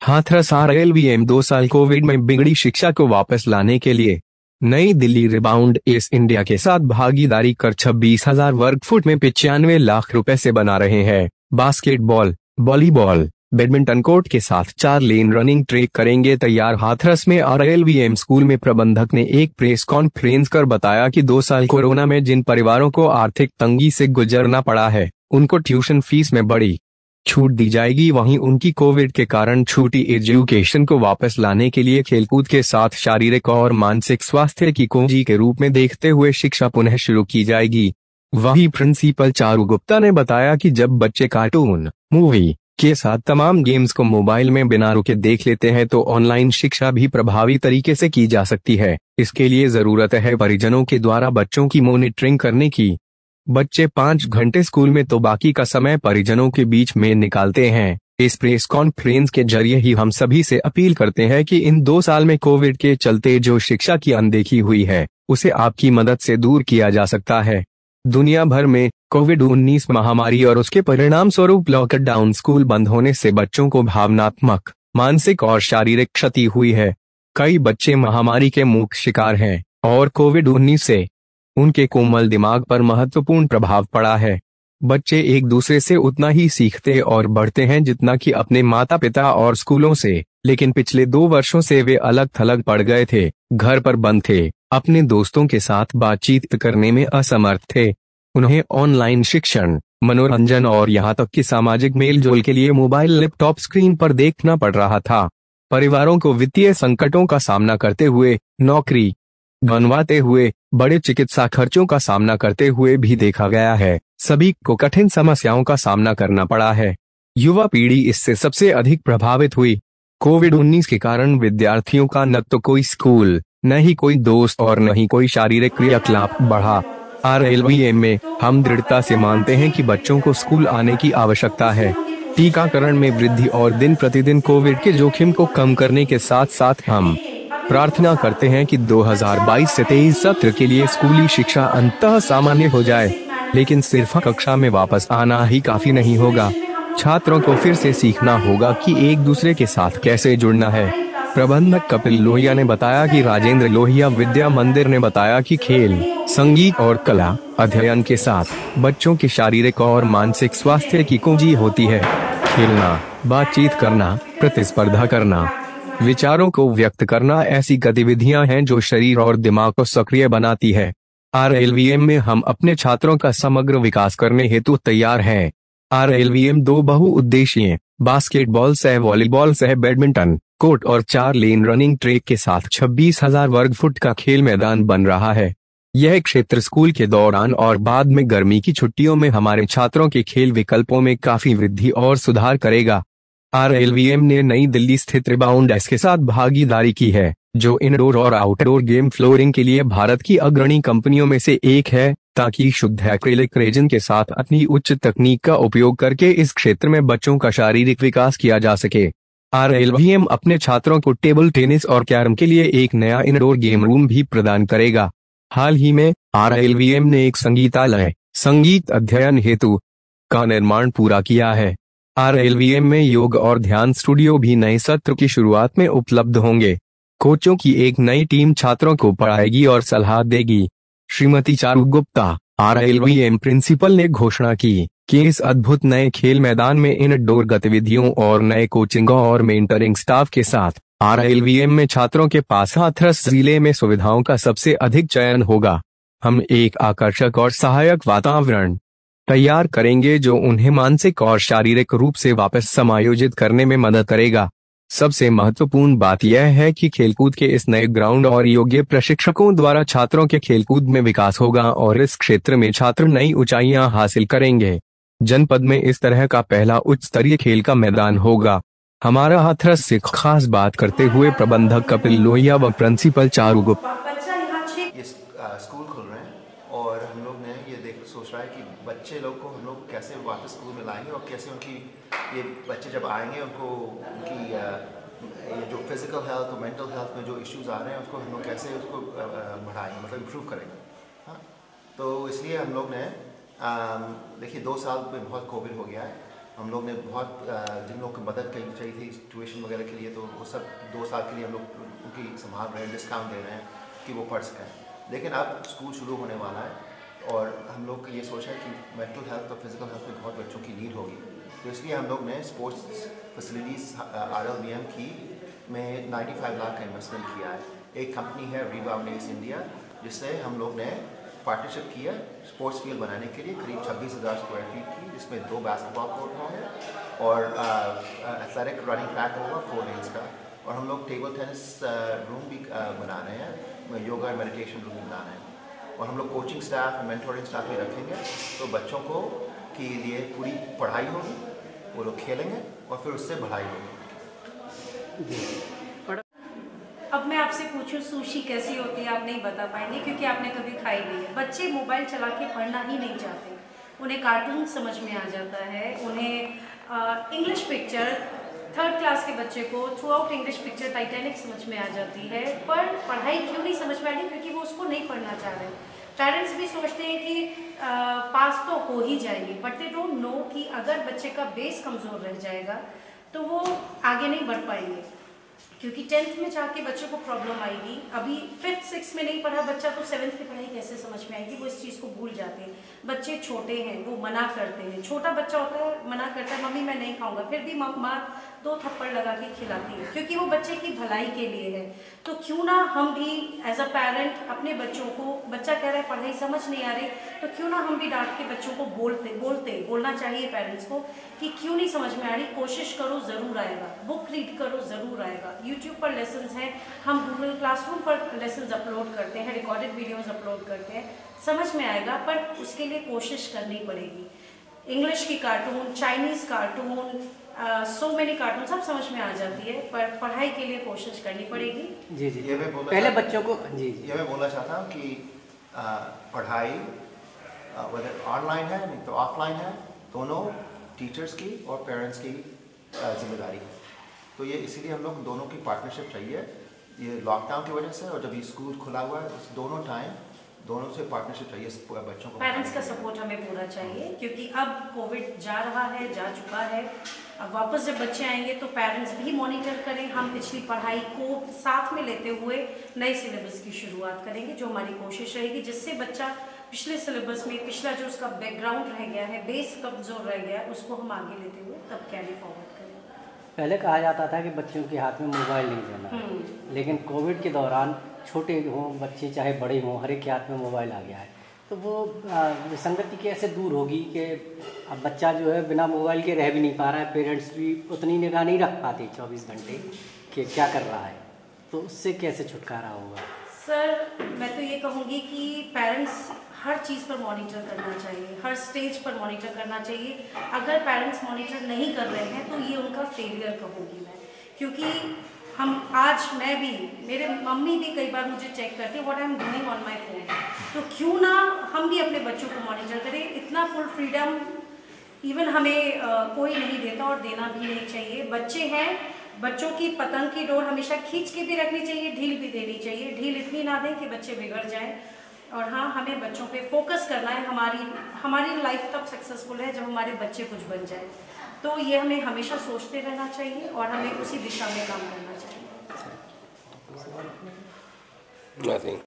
हाथरस आरएलवीएम 2 साल कोविड में बिगड़ी शिक्षा को वापस लाने के लिए नई दिल्ली रिबाउंड एस इंडिया के साथ भागीदारी कर 26,000 वर्ग फुट में 95 लाख रुपए से बना रहे हैं। बास्केटबॉल, वॉलीबॉल, बैडमिंटन कोर्ट के साथ 4 लेन रनिंग ट्रैक करेंगे तैयार। हाथरस में आरएलवीएम स्कूल में प्रबंधक ने एक प्रेस कॉन्फ्रेंस कर बताया कि 2 साल कोरोना में जिन परिवारों को आर्थिक तंगी से गुजरना पड़ा है, उनको ट्यूशन फीस में बड़ी छूट दी जाएगी। वहीं उनकी कोविड के कारण छूटी एजुकेशन को वापस लाने के लिए खेलकूद के साथ शारीरिक और मानसिक स्वास्थ्य की कुंजी के रूप में देखते हुए शिक्षा पुनः शुरू की जाएगी। वहीं प्रिंसिपल चारू गुप्ता ने बताया कि जब बच्चे कार्टून, मूवी के साथ तमाम गेम्स को मोबाइल में बिना रुके देख लेते हैं तो ऑनलाइन शिक्षा भी प्रभावी तरीके से की जा सकती है। इसके लिए जरूरत है परिजनों के द्वारा बच्चों की मॉनिटरिंग करने की। बच्चे 5 घंटे स्कूल में तो बाकी का समय परिजनों के बीच में निकालते हैं। इस प्रेस कॉन्फ्रेंस के जरिए ही हम सभी से अपील करते हैं कि इन 2 साल में कोविड के चलते जो शिक्षा की अनदेखी हुई है, उसे आपकी मदद से दूर किया जा सकता है। दुनिया भर में कोविड-19 महामारी और उसके परिणाम स्वरूप लॉकडाउन, स्कूल बंद होने से बच्चों को भावनात्मक, मानसिक और शारीरिक क्षति हुई है। कई बच्चे महामारी के मुख्य शिकार हैं और कोविड-19 से उनके कोमल दिमाग पर महत्वपूर्ण प्रभाव पड़ा है। बच्चे एक दूसरे से उतना ही सीखते और बढ़ते हैं जितना कि अपने माता पिता और स्कूलों से, लेकिन पिछले 2 वर्षों से वे अलग थलग पड़ गए थे, घर पर बंद थे, अपने दोस्तों के साथ बातचीत करने में असमर्थ थे। उन्हें ऑनलाइन शिक्षण, मनोरंजन और यहाँ तक कि सामाजिक मेलजोल के लिए मोबाइल, लैपटॉप स्क्रीन पर देखना पड़ रहा था। परिवारों को वित्तीय संकटों का सामना करते हुए, नौकरी गंवाते हुए, बड़े चिकित्सा खर्चों का सामना करते हुए भी देखा गया है। सभी को कठिन समस्याओं का सामना करना पड़ा है। युवा पीढ़ी इससे सबसे अधिक प्रभावित हुई। कोविड-19 के कारण विद्यार्थियों का न तो कोई स्कूल, न ही कोई दोस्त और न ही कोई शारीरिक क्रियाकलाप बढ़ा। आरएलवीएम में हम दृढ़ता से मानते हैं कि बच्चों को स्कूल आने की आवश्यकता है। टीकाकरण में वृद्धि और दिन प्रतिदिन कोविड के जोखिम को कम करने के साथ साथ हम प्रार्थना करते हैं कि 2022 से 23 सत्र के लिए स्कूली शिक्षा अंततः सामान्य हो जाए। लेकिन सिर्फ कक्षा में वापस आना ही काफी नहीं होगा। छात्रों को फिर से सीखना होगा कि एक दूसरे के साथ कैसे जुड़ना है। प्रबंधक कपिल लोहिया ने बताया कि राजेंद्र लोहिया विद्या मंदिर ने बताया कि खेल, संगीत और कला अध्ययन के साथ बच्चों के शारीरिक और मानसिक स्वास्थ्य की कुंजी होती है। खेलना, बातचीत करना, प्रतिस्पर्धा करना, विचारों को व्यक्त करना ऐसी गतिविधियां हैं जो शरीर और दिमाग को सक्रिय बनाती है। आरएलवीएम में हम अपने छात्रों का समग्र विकास करने हेतु तैयार हैं। आरएलवीएम 2 बहुउद्देशीय बास्केटबॉल सह वॉलीबॉल सह बैडमिंटन कोर्ट और 4 लेन रनिंग ट्रैक के साथ 26,000 वर्ग फुट का खेल मैदान बन रहा है। यह क्षेत्र स्कूल के दौरान और बाद में गर्मी की छुट्टियों में हमारे छात्रों के खेल विकल्पों में काफी वृद्धि और सुधार करेगा। आरएलवीएम ने नई दिल्ली स्थित रिबाउंड एस के साथ भागीदारी की है, जो इनडोर और आउटडोर गेम फ्लोरिंग के लिए भारत की अग्रणी कंपनियों में से एक है, ताकि शुद्ध एक्रिलिक रेजिन के साथ अपनी उच्च तकनीक का उपयोग करके इस क्षेत्र में बच्चों का शारीरिक विकास किया जा सके। आरएलवीएम अपने छात्रों को टेबल टेनिस और कैरम के लिए एक नया इनडोर गेम रूम भी प्रदान करेगा। हाल ही में आरएलवीएम ने एक संगीतालय, संगीत अध्ययन हेतु का निर्माण पूरा किया है। आरएलवीएम में योग और ध्यान स्टूडियो भी नए सत्र की शुरुआत में उपलब्ध होंगे। कोचों की एक नई टीम छात्रों को पढ़ाएगी और सलाह देगी। श्रीमती चारू गुप्ता, आरएलवीएम प्रिंसिपल, ने घोषणा की कि इस अद्भुत नए खेल मैदान में इनडोर गतिविधियों और नए कोचिंग और मेंटरिंग स्टाफ के साथ आरएलवीएम में छात्रों के पास हाथरस जिले में सुविधाओं का सबसे अधिक चयन होगा। हम एक आकर्षक और सहायक वातावरण तैयार करेंगे जो उन्हें मानसिक और शारीरिक रूप से वापस समायोजित करने में मदद करेगा। सबसे महत्वपूर्ण बात यह है कि खेलकूद के इस नए ग्राउंड और योग्य प्रशिक्षकों द्वारा छात्रों के खेलकूद में विकास होगा और इस क्षेत्र में छात्र नई ऊंचाइयां हासिल करेंगे। जनपद में इस तरह का पहला उच्च स्तरीय खेल का मैदान होगा। हमारा हाथरस से खास बात करते हुए प्रबंधक कपिल लोहिया व प्रिंसिपल चारू गुप्ता, ये स्कूल खुल रहे हैं और हम लोग ने ये देख सोच रहा है कि बच्चे लोग को हम लोग कैसे वापस स्कूल में लाएंगे और कैसे उनकी ये बच्चे जब आएंगे उनको उनकी ये जो फिजिकल हेल्थ और मेंटल हेल्थ में जो इश्यूज आ रहे हैं उसको हम लोग कैसे उसको बढ़ाएंगे, मतलब इम्प्रूव करेंगे। हाँ, तो इसलिए हम लोग ने देखिए 2 साल में बहुत कोविड हो गया है हम लोग ने बहुत जिन लोग को मदद करनी चाहिए थी ट्यूशन वगैरह के लिए, तो वो सब 2 साल के लिए हम लोग उनकी संभाल रहे हैं, डिस्काउंट दे रहे हैं कि वो पढ़ सकें। लेकिन अब स्कूल शुरू होने वाला है और हम लोग ये सोचा कि मेंटल हेल्थ और फिजिकल हेल्थ में बहुत बच्चों की नीड होगी, तो इसलिए हम लोग ने स्पोर्ट्स फैसिलिटीज़ RLBM की में 95 लाख का इन्वेस्टमेंट किया है। एक कंपनी है रीबाउंड एस इंडिया, जिससे हम लोग ने पार्टनरशिप किया स्पोर्ट्स फील्ड बनाने के लिए, करीब 26,000 स्क्वायर फीट की, जिसमें 2 बास्केटबॉल कोर्ट होंगे और एथलेटिक रनिंग ट्रैक होगा 4 लेन्स का, और हम लोग टेबल टेनिस रूम भी बना रहे हैं, योगा और मेडिटेशन रूम भी बना रहे हैं, और हम लोग कोचिंग स्टाफ और मेंटोरिंग स्टाफ भी रखेंगे। तो बच्चों को के लिए पूरी पढ़ाई होगी, वो लोग खेलेंगे और फिर उससे बढ़ाई होगी। अब मैं आपसे पूछूं सुशी कैसी होती है, आप नहीं बता पाएंगे क्योंकि आपने कभी खाई नहीं है। बच्चे मोबाइल चला के पढ़ना ही नहीं चाहते, उन्हें कार्टून समझ में आ जाता है, उन्हें इंग्लिश पिक्चर 3rd क्लास के बच्चे को through out English picture Titanic समझ में आ जाती है, पर पढ़ाई क्यों नहीं समझ में आ रही? क्योंकि वो उसको नहीं पढ़ना चाह रहे। पेरेंट्स भी सोचते हैं कि पास तो हो ही जाएंगे, बट दे डोंट नो कि अगर बच्चे का बेस कमज़ोर रह जाएगा तो वो आगे नहीं बढ़ पाएंगे, क्योंकि 10th में जाके बच्चों को प्रॉब्लम आएगी। अभी 5th 6th में नहीं पढ़ा बच्चा तो 7th की पढ़ाई कैसे समझ में आएगी? वो इस चीज़ को भूल जाते हैं। बच्चे छोटे हैं, वो मना करते हैं, छोटा बच्चा होता है मना करता है, मम्मी मैं नहीं खाऊंगा, फिर भी माँ 2 थप्पड़ लगा के खिलाती है, क्योंकि वो बच्चे की भलाई के लिए है। तो क्यों ना हम भी एज अ पेरेंट अपने बच्चों को, बच्चा कह रहा है पढ़ाई समझ नहीं आ रही, तो क्यों ना हम भी डांट के बच्चों को बोलना चाहिए पेरेंट्स को कि क्यों नहीं समझ में आ रही, कोशिश करो ज़रूर आएगा, बुक रीड करो ज़रूर आएगा। यूट्यूब पर लेसन्स हैं, हम गूगल क्लासरूम पर लेसन्स अपलोड करते हैं, रिकॉर्डेड वीडियोज़ अपलोड करते हैं, समझ में आएगा, पर उसके लिए कोशिश करनी पड़ेगी। इंग्लिश की cartoon, Chinese cartoon, so many cartoon सब समझ में आ जाती है, पर पढ़ाई के लिए कोशिश करनी पड़ेगी। जी जी, ये मैं पहले बच्चों को ये मैं बोलना चाहता हूँ कि पढ़ाई ऑनलाइन है नहीं तो ऑफलाइन है, दोनों टीचर्स की और पेरेंट्स की जिम्मेदारी है। तो ये इसीलिए हम लोग दोनों की पार्टनरशिप चाहिए। ये लॉकडाउन की वजह से और जब ये स्कूल खुला हुआ है, उस दोनों से पार्टनरशिप चाहिए बच्चों को। पेरेंट्स का सपोर्ट हमें पूरा चाहिए, क्योंकि अब कोविड जा चुका है। अब वापस जब बच्चे आएंगे तो पेरेंट्स भी मॉनिटर करें। हम पिछली पढ़ाई को साथ में लेते हुए नए सिलेबस की शुरुआत करेंगे, जो हमारी कोशिश रहेगी, जिससे बच्चा पिछले सिलेबस में पिछला जो उसका बैकग्राउंड रह गया है, बेस कमजोर रह गया है, उसको हम आगे लेते हुए तब कैरी फॉरवर्ड करें। पहले कहा जाता था कि बच्चों के हाथ में मोबाइल नहीं देना, लेकिन कोविड के दौरान छोटे हों बच्चे चाहे बड़े हों, हर एक के हाथ में मोबाइल आ गया है। तो वो विसंगति कैसे दूर होगी कि अब बच्चा जो है बिना मोबाइल के रह भी नहीं पा रहा है, पेरेंट्स भी उतनी निगाह नहीं रख पाते 24 घंटे कि क्या कर रहा है, तो उससे कैसे छुटकारा होगा? सर मैं तो ये कहूँगी कि पेरेंट्स हर चीज़ पर मॉनिटर करना चाहिए, हर स्टेज पर मॉनिटर करना चाहिए। अगर पेरेंट्स मॉनिटर नहीं कर रहे हैं तो ये उनका फेलियर कहूँगी मैं, क्योंकि मैं भी, मेरे मम्मी भी कई बार मुझे चेक करते हैं what I am doing on my phone. तो क्यों ना हम भी अपने बच्चों को मॉनिटर करें। इतना फुल फ्रीडम इवन हमें कोई नहीं देता और देना भी नहीं चाहिए। बच्चे हैं, बच्चों की पतंग की डोर हमेशा खींच के भी रखनी चाहिए, ढील भी देनी चाहिए। ढील इतनी ना दें कि बच्चे बिगड़ जाएं। और हाँ, हमें बच्चों पे फोकस करना है। हमारी लाइफ तब सक्सेसफुल है जब हमारे बच्चे कुछ बन जाए। तो ये हमें हमेशा सोचते रहना चाहिए और हमें उसी दिशा में काम करना चाहिए।